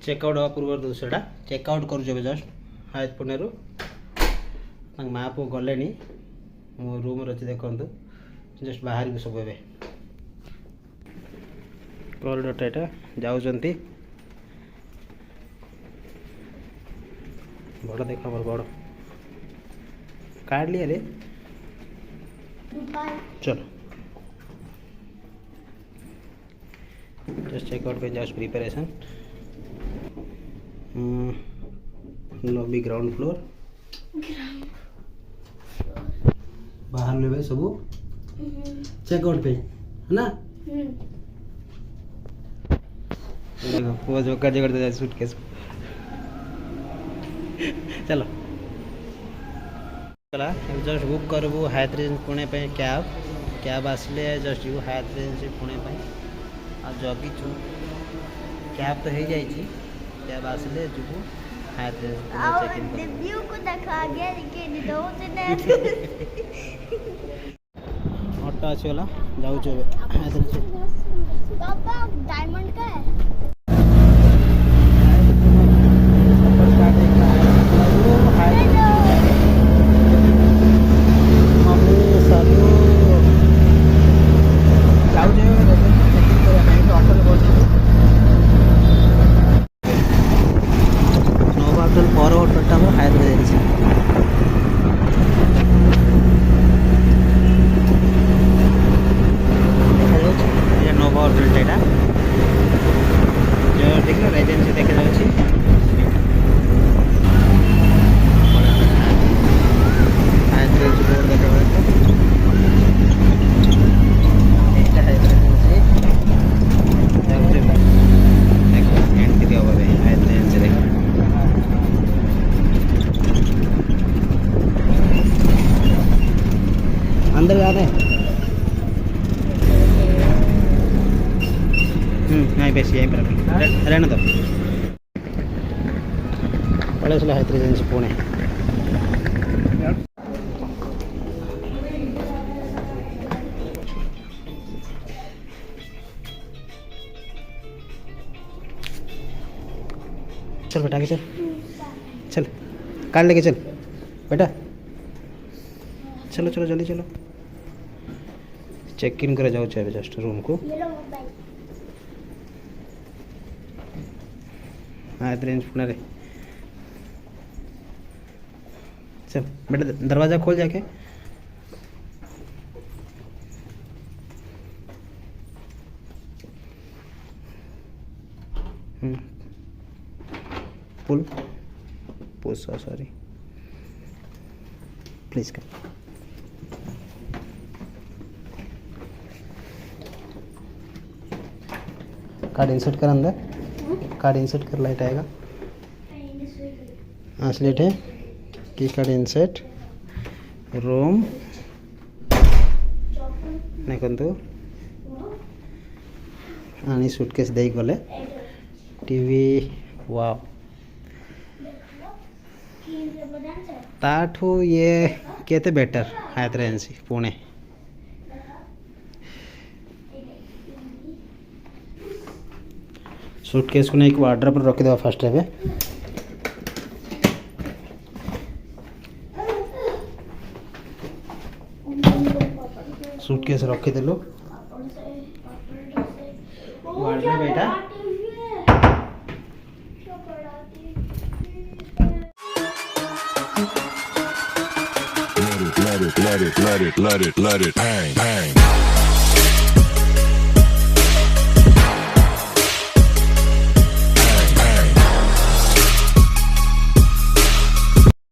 Checkout हवा पूर्व दूसरा चेकआउट करुचे जस्ट हायत पुणे माँ पु गले मो रूम अच्छे देखु जस्ट बाहर को सब ए कॉरिडोर यहाँ जाऊँगी बड़ देखा मोर बड़ कार्ड लिया रे चलो जस्ट चेकआउट पे just preparation lobby ground floor बाहर लेवे सब चेकआउट पे है ना देखो वो जो कर जगह दे सूटकेस चलो चला जस्ट बुक करबू हायत पुणे पे कैब आसले जस्ट यू हायत पुणे आ जगी छु कैब तो हो जाए कैब आसले जुबू हायत चेक इन रिव्यू को देखा गया कि दो ने ऑटो आसी वाला जाऊ छु हायत पापा डायमंड का है अंदर जाने नहीं बेस यहीं पर रहने दो पड़े चलो हायत एजेंसी पुणे चल बेटा आगे चल चल कार्ड लेके चल बेटा चलो चलो जल्दी चलो चेक इन कर जाओ जस्ट रूम को हाँ रेंज पुणे रे चल बेटा दरवाज़ा खोल जाके पुल पुश सॉरी प्लीज कर कार्ड इंसर्ट कर अंदर कार्ड इंसर्ट कर लाइट आएगा हाँ स्लेट है की कार्ड इंसर्ट रूम देखो आनी सूटकेस दे गले टीवी वाओ ताठू ये केते बेटर हायत एजेंसी पुणे सूटकेस को नहीं वार्डरोब पर रखी देवा फास्ट रे सूटकेस रखी देलु वार्डरोब बेटा let it bang, bang.